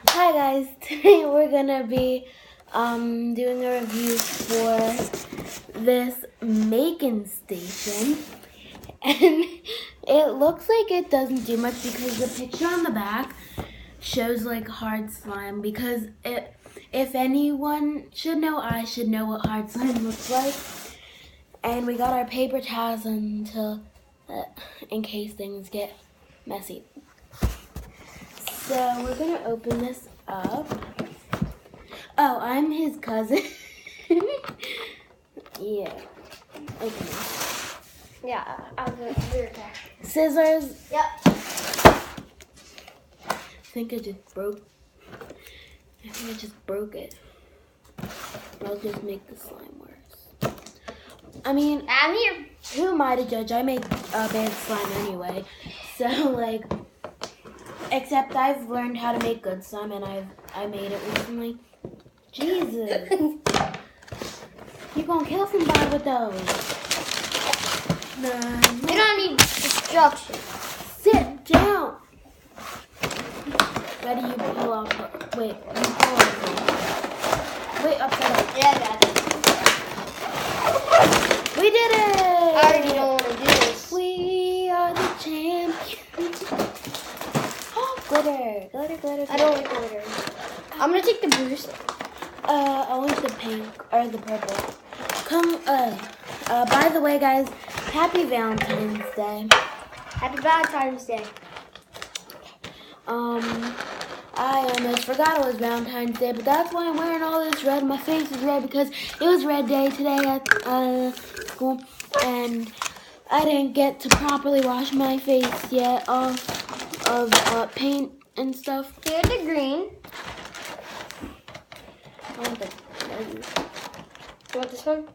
Hi guys, today we're gonna be doing a review for this Macon station, and it looks like it doesn't do much because the picture on the back shows like hard slime. Because if anyone should know, I should know what hard slime looks like. And we got our paper towels until in case things get messy. So we're gonna open this up. Oh, I'm his cousin. Yeah. Open it. Yeah, I'll do it there. Scissors. Yep. I think I just broke it. I'll just make the slime worse. I mean, I'm here. who am I to judge? I make bad slime anyway. So like, except I've learned how to make good slime, and I made it recently. Jesus. You gonna kill somebody with those. We don't need destruction. Sit down. Ready, you pull off. Wait, you pull off. Wait, upside down. Yeah, I got it. We did it! I already don't want to do this. We are the champions. Glitter, glitter, glitter. I don't like glitter. I'm gonna take the boost. I want the pink or the purple. By the way, guys, happy Valentine's Day. Happy Valentine's Day. I almost forgot it was Valentine's Day, but that's why I'm wearing all this red. My face is red because it was red day today at school, and I didn't get to properly wash my face yet off of paint and stuff. Here's the green. I want the You want this one?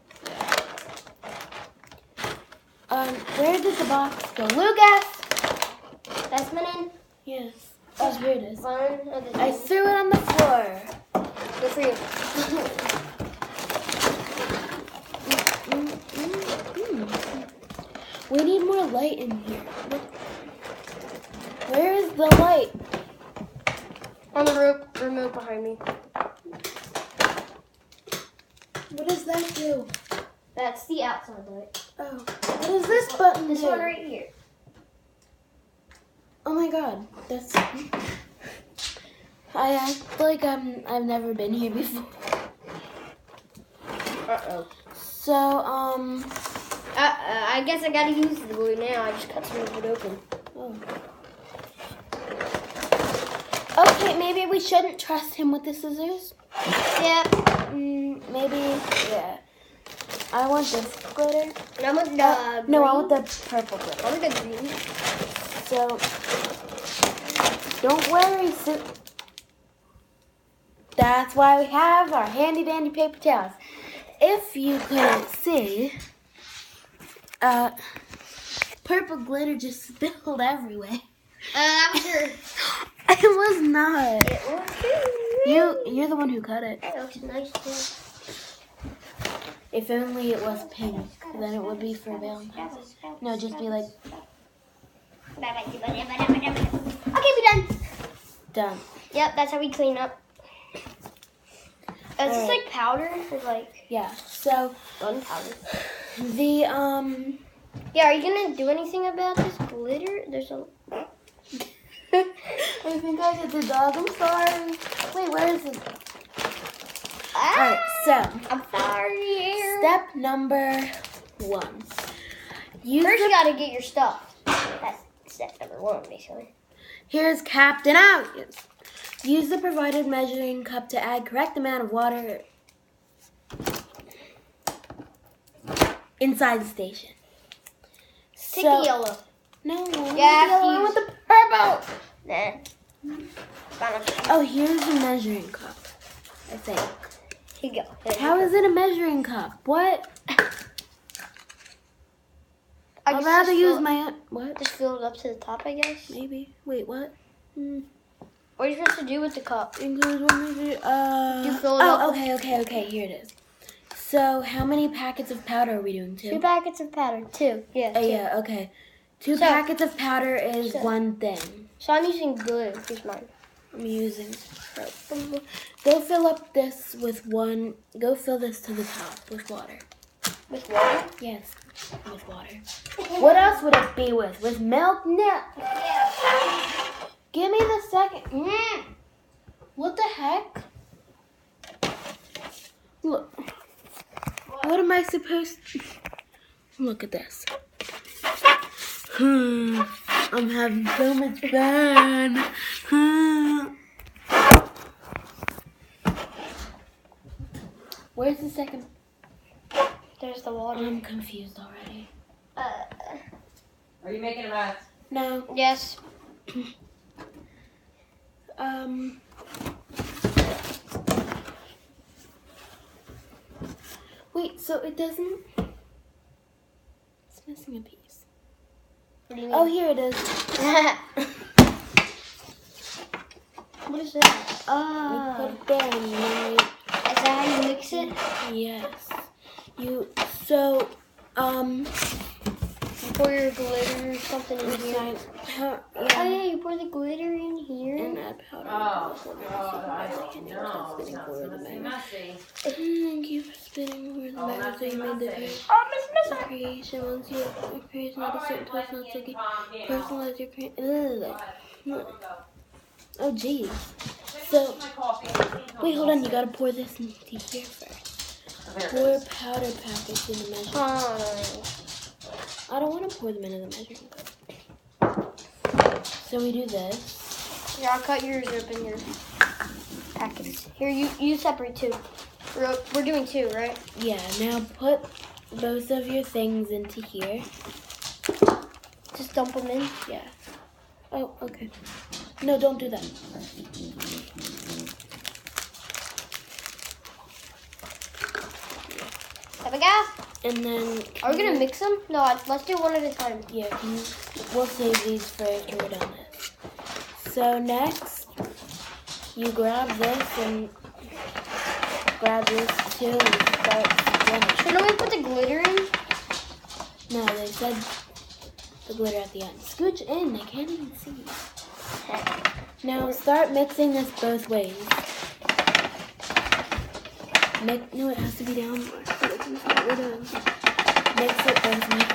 where did the box go? Lucas! That's my name. Yes. Oh, here it is. One of the I threw it on the floor. Good for you. We need more light in here. Where is the light? On the remote behind me. What does that do? That's the outside light. Oh. What does this button This do? one right here. Oh my god. That's... I act like I've never been here before. Uh-oh. So, I guess I gotta use the glue now. I just cut some of it open. oh. Okay, maybe we shouldn't trust him with the scissors. Yep. Maybe, yeah. I want this glitter. And I want the No, I green. want the purple glitter. I want the green. So, don't worry. That's why we have our handy dandy paper towels. If you couldn't see, purple glitter just spilled everywhere. I'm sure. It was not. It looks You're the one who cut it. It looks nice too. If only it was pink, then it would be for Valentine's. No, just be like Okay, we done. done. Yep, that's how we clean up. Is this Alright. like powder or like Yeah. So gunpowder? the Yeah, are you gonna do anything about this glitter? There's a. I think I hit the dog. I'm sorry. Wait, where is it? Ah, Alright, so I'm sorry. step number 1. Use First, the- you gotta get your stuff. That's step number 1, basically. Here's Captain Obvious. Use the provided measuring cup to add correct amount of water inside the station. Take the yellow. No, Yeah, I want the purple. Nah. Fine. Oh, here's the measuring cup, I think. Here you go. How is it a measuring cup? What? I I'd guess rather just use fill- my own. What? Just fill it up to the top, I guess. Maybe. Wait, what? What are you supposed to do with the cup? Include one measure. You fill it up Oh, with- okay. Here it is. So, how many packets of powder are we doing? 2? 2 packets of powder. 2. Yeah. 2. Yeah, okay. 2 So- packets of powder is so- one thing. So I'm using glue. Here's mine. I'm using purple. Go fill up this with one. Go fill this to the top with water. With water? Yes, with water. What else would it be with? With milk? No. Yeah. Give me the second. What the heck? Look. What am I supposed to... Look at this. I'm having so much fun. Where's the second? There's the water. I'm confused already. Are you making a mess? No. Yes. Wait, so it doesn't... It's missing a piece. What do you mean? Oh, here it is. What is that? You put it there and then Is that how you mix it? yes. You Pour your glitter or something in here. Oh yeah, you pour the glitter in here. and add powder. Oh, God, I don't know. It's messy. Thank you for spinning over the back so you made the Oh, Miss Miss. creation. Once your creation at a certain twist, not sticky. Personalize your creation. Oh, geez. So, wait, hold on. You gotta pour this into here first. Pour powder packets in the measuring cup. I don't want to pour them into the measuring cup. So we do this. Here, I'll cut yours up in your packets. Here, you separate two. We're doing two, right? Yeah, now put both of your things into here. Just dump them in. Yeah. Oh, okay. No, don't do that. There we go. And then... Are we gonna mix them? No, let's do one at a time. Yeah, we'll save these for after we're done this. So next, you grab this and grab this too and start spinning. Shouldn't we put the glitter in? No, they said the glitter at the end. Scooch in, they can't even see. Now start mixing this both ways. No, it has to be down more so they can see what we're doing. Mix it both ways.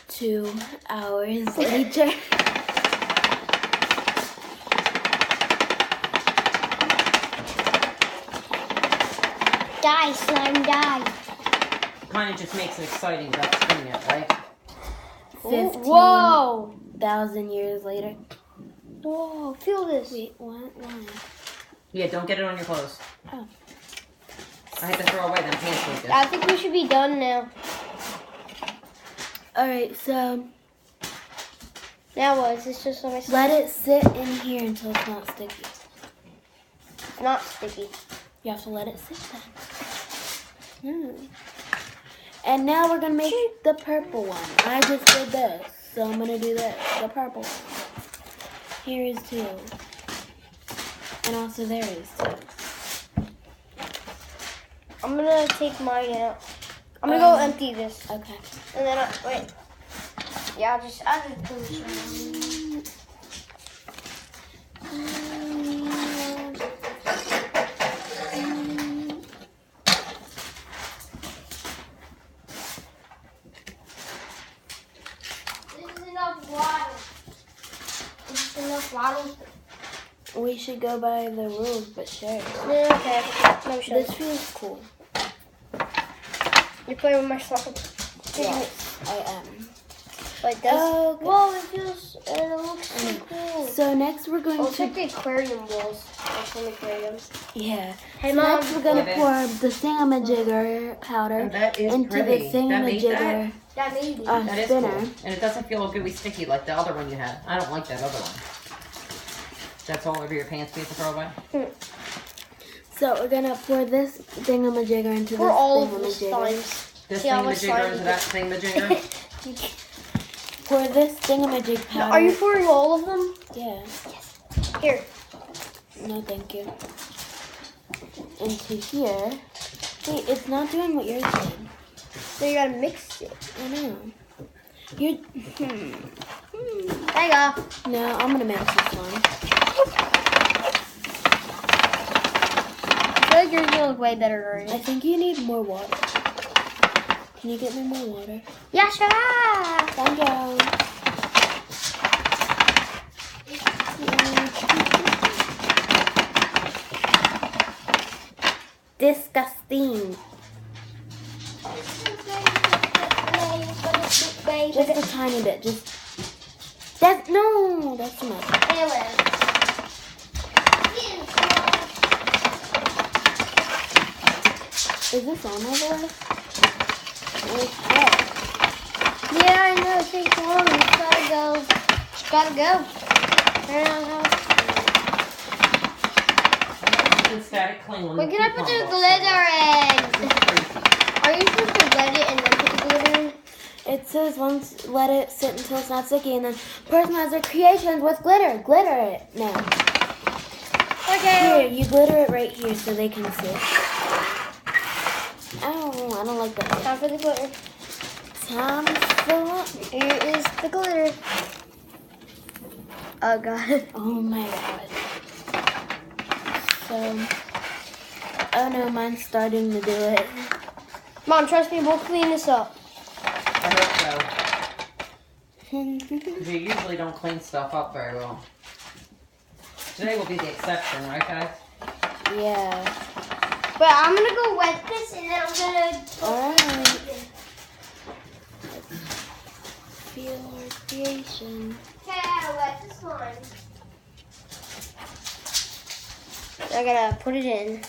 2 hours later. Die, slime, die. Kind of just makes it exciting about spinning it, right? 15,000 years later. Whoa, feel this. Wait, what? Why? Yeah, don't get it on your clothes. Oh. I had to throw away them pants like this. I think we should be done now. Alright, so Now what? Is this just on my side? let it sit in here until it's not sticky. It's not sticky. You have to let it sit then. And now we're going to make the purple one. I just did this, so I'm going to do this, the purple one. Here is 2. And also there is 2. I'm gonna take mine out. I'm gonna go empty this. Okay. And then, wait. Yeah, I'll just put this This is enough water. This is enough water. We should go by the rules, but sure. Yeah, okay. No shit. This feels cool. You're playing with my slime. Yes, I am. Like this. Okay. Whoa, it feels, and it looks so cool. So next we're going Oh, to... it's like the aquarium balls. Like from the aquarium. Yeah. Hey, So Mom. next we're going to Yeah, pour the thingamajigger powder And that is into pretty. the That made that? thingamajigger Yeah, maybe. That is spinner. cool. And it doesn't feel gooey sticky like the other one you had. I don't like that other one. That's all over your pants you have to throw away? So we're gonna pour this thingamajigger into Pour this all of the thingamajigger. slimes. This See how much thingamajigger slime into you that thingamajigger? Pour this thingamajig powder. Are you pouring all of them? Yeah. Here. No, thank you. Into here. Wait, it's not doing what yours did. So you gotta mix it. I know. You. There you go. No, I'm gonna mix this one. I feel like yours will look way better I already. think you need more water. Can you get me more water? Yeah, sure. Thank you. Disgusting. Just a tiny bit. That's too much. Is this on all the way? Okay. Yeah, I know. It takes long. You gotta go. Just gotta go. Turn on how. Static clean. When can I put the glitter in? Are you supposed to wet it and then put the glitter in? It says once let it sit until it's not sticky, and then personalize their creations with glitter. Glitter it now. Okay. Here, you glitter it right here so they can see. Oh, I don't like that. Time for the glitter. Time for Here is the glitter. Oh god. Oh my god. So, oh no, mine's starting to do it. Mom, trust me, we'll clean this up. I hope so. You usually don't clean stuff up very well. Today will be the exception, right, guys? Yeah. But I'm gonna go wet this and then I'm gonna. Alright. Feel our creation. Okay, I wet this one. I gotta put it in.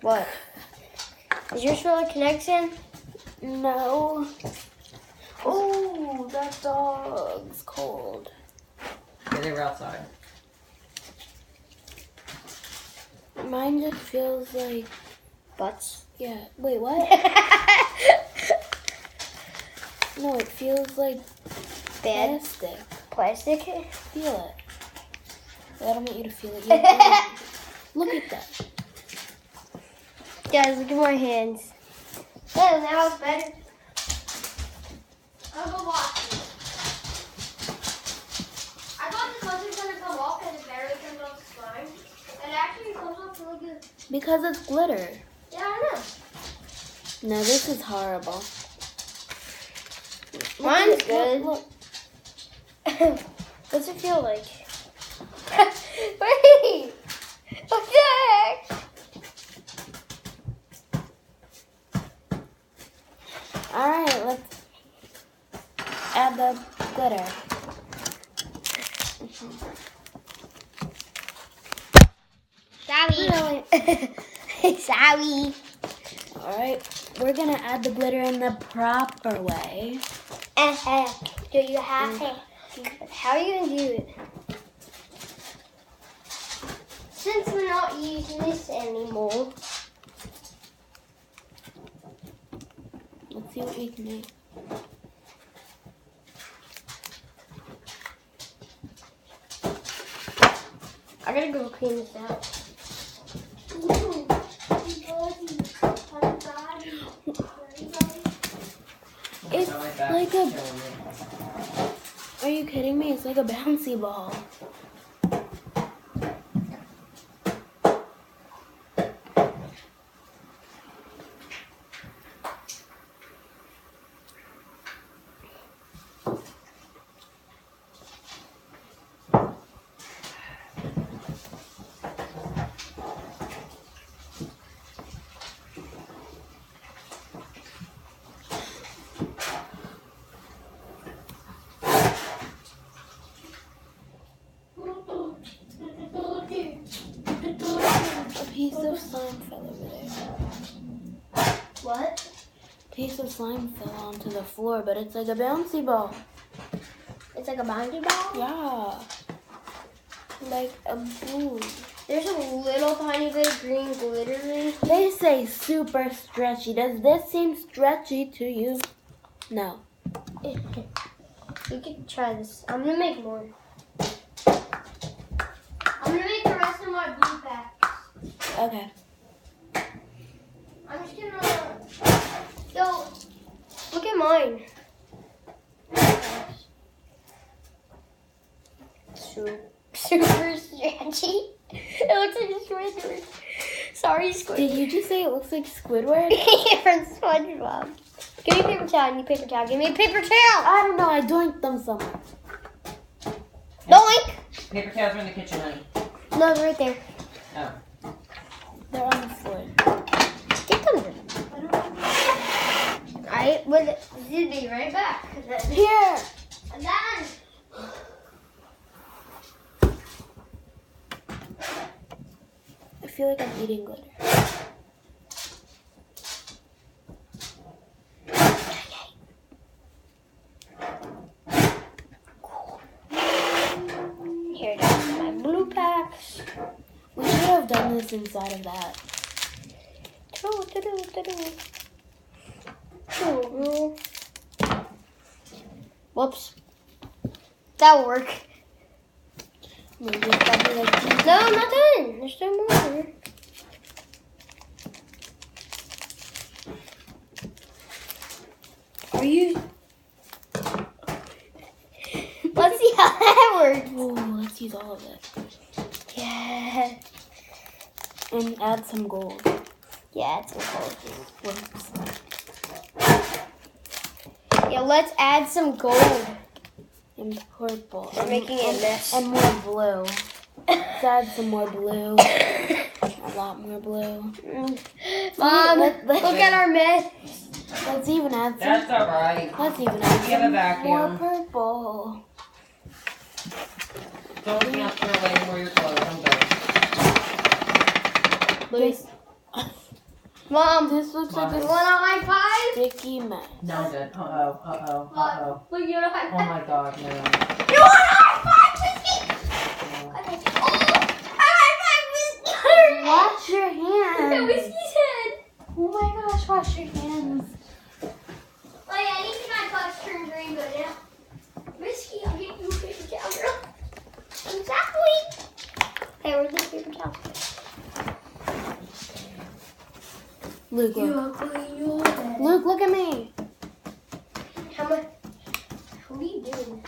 What? Is yours for the connection? No. Oh, that dog's cold. Yeah, they were outside. Mine just feels like, Butts. yeah. Wait, what? No, it feels like Bad. plastic. Plastic. Feel it. I don't want you to feel it. You have to- Look at that. Guys, look at my hands. Oh, now it's better. I'll go watch it. I thought this wasn't gonna come off and it barely comes off the slime. It actually comes off really good. Because it's glitter. Yeah, I know. No, this is horrible. Look Mine's at it, good. Look. What's it feel like? Wait! What the heck? Alright, let's add the glitter. Sorry. Sorry. Alright, we're gonna add the glitter in the proper way. Do you have it? How are you gonna do it? Since we're not using this anymore. Let's see what we can make. I gotta go clean this out. It's I like that. like a, Killing me. are you kidding me? It's like a bouncy ball. slime fell onto the floor, but it's like a bouncy ball. It's like a bouncy ball? Yeah. Like a blue. There's a little tiny bit of green glittering. They say super stretchy. Does this seem stretchy to you? No. You can try this. I'm gonna make more. I'm gonna make the rest of my blue packs. Okay. I'm just gonna. Yo, look at mine. Super stretchy. It looks like a Squidward. Sorry, Squidward. Did you just say it looks like Squidward? From SpongeBob. Give me a paper towel. I need a paper towel. Give me a paper towel. I don't know. I doinked them somewhere. Doink. Paper towels are in the kitchen, honey. No, they're right there. Oh. They're on the floor. Get them. I will be right back. Here. And then. I feel like I'm eating glitter. Here goes my blue packs. We should have done this inside of that. Whoops. That'll work. Maybe it's probably like No, I'm not done. There's still more. Are you? Let's see how that works. Oh, let's use all of it. Yeah. And add some gold. Yeah, it's gold. Whoops. Yeah, let's add some gold. And purple. We're making a mess. And more blue. Let's add some more blue. A lot more blue. Mom, Let- look at our mess. Let's even add some. That's alright. Let's even add We have a some more vacuum. purple. Don't count throw away more your clothes. I'm good. This, Mom, this looks like you a want a high five? sticky mess. No, I'm good. Uh-oh. Uh-oh. Uh-oh. Look, you want a high Oh five? my god, no. You want a high five, Whiskey? Oh, high five, Whiskey! Wash your Look at hands. Whiskey's head. Oh my gosh, wash your hands. Oh yeah, anything I touch turns rainbow now. Whiskey, I'll get you a paper towel, girl. Exactly. Hey, where's the paper towel? Luke, look. Luke, look at me. How much? What are you doing?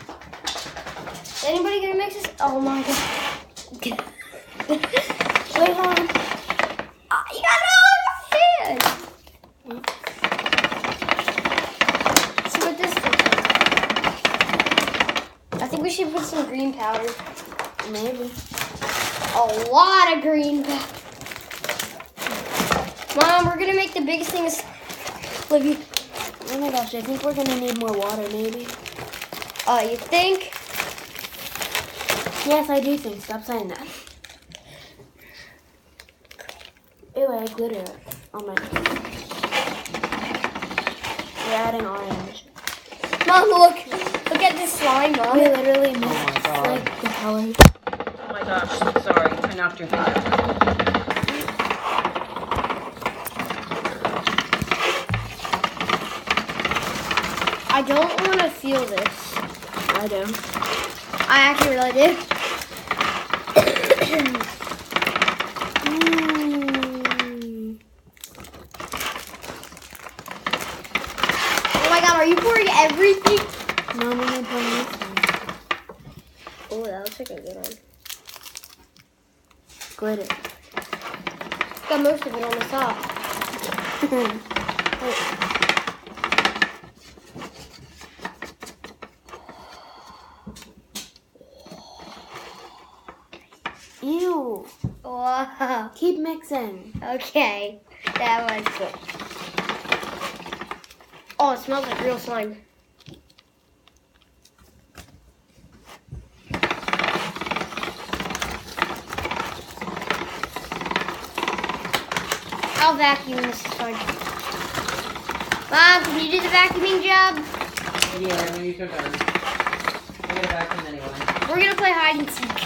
Is anybody gonna mix this? Oh my god. Wait, hold on. You got it all in your hand. See what this looks like. I think we should put some green powder. Maybe. A lot of green powder. Mom, we're gonna make the biggest thing. Livy. Oh my gosh, I think we're gonna need more water, maybe. You think? Yes, I do think. Stop saying that. Ew, I have glitter on my nose. We're adding orange. Mom, look. Look at this slime, Mom. We literally my mixed God. like the colors. Oh my gosh, sorry. I knocked your finger. I don't want to feel this. I do. I actually really do. Mm. Oh my god, are you pouring everything? No, I'm only putting this one. Oh, that looks like a good one. Glitter. Got most of it on the top. Ew. Wow. Keep mixing. Okay, that was good. Oh, it smells like real slime. I'll vacuum this is fine. Mom, can you do the vacuuming job? Yeah, when you're done. I'm gonna vacuum anyway. We're gonna play hide and seek.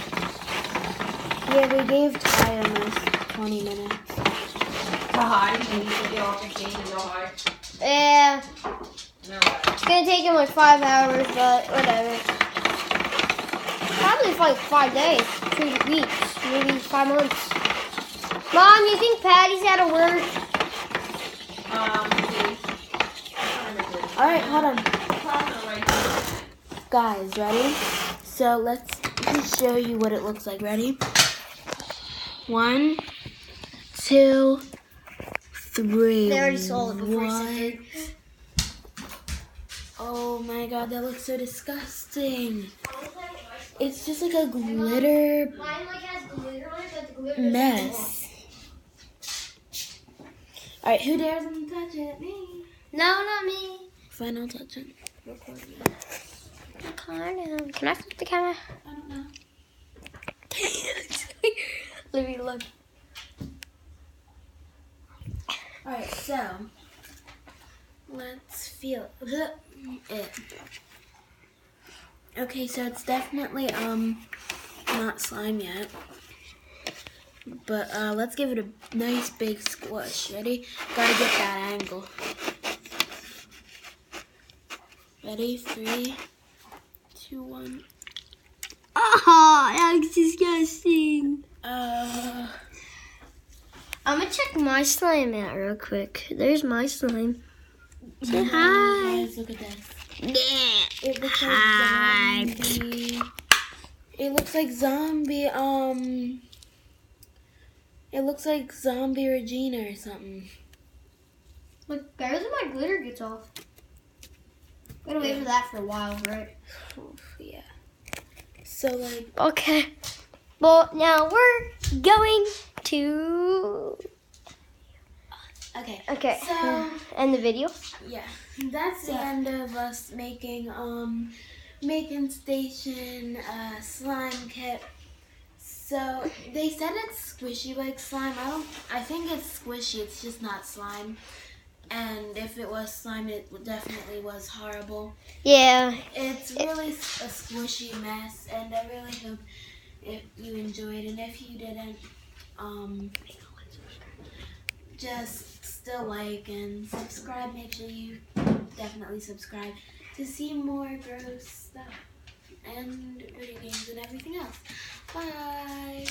Yeah, we gave Ty almost 20 minutes. To hide, and you can get all 15 and go hide. Yeah, No way. it's gonna take him like 5 hours, but whatever. Probably for like 5 days, 2 weeks, maybe 5 months. Mom, you think Patty's out of work? Alright, hold on. Right. Guys, ready? So let's just show you what it looks like. Ready? 1, 2, 3. They already saw it before I said it. Oh my god, that looks so disgusting. It's just like a glitter Mine like has glitter on it, but the glitter mess. Alright, who dares to touch it? Me. No, not me. Fine, I'll touch it. Can I flip the camera? I don't know. Let me look. Alright, so let's feel it. Okay, so it's definitely not slime yet. But let's give it a nice big squish. Ready? Gotta get that angle. Ready? 3, 2, 1. Oh, that's disgusting. Uh, I'm gonna check my slime out real quick. There's my slime. Say hi. Guys, look at this. Yeah. It looks like zombie. It looks like zombie. It looks like zombie Regina or something. Look, there's where my glitter gets off. Gotta wait for that for a while, right? Yeah. So like. Okay. Well, now we're going to. Okay. Okay. So End the video. yeah, that's the end of us making Making Station slime kit. So they said it's squishy like slime. I think it's squishy. It's just not slime. And if it was slime, it definitely was horrible. Yeah. It's really a squishy mess, and I really hope if you enjoyed. And if you didn't, just still like and subscribe. Make sure you definitely subscribe to see more gross stuff and video games and everything else. Bye.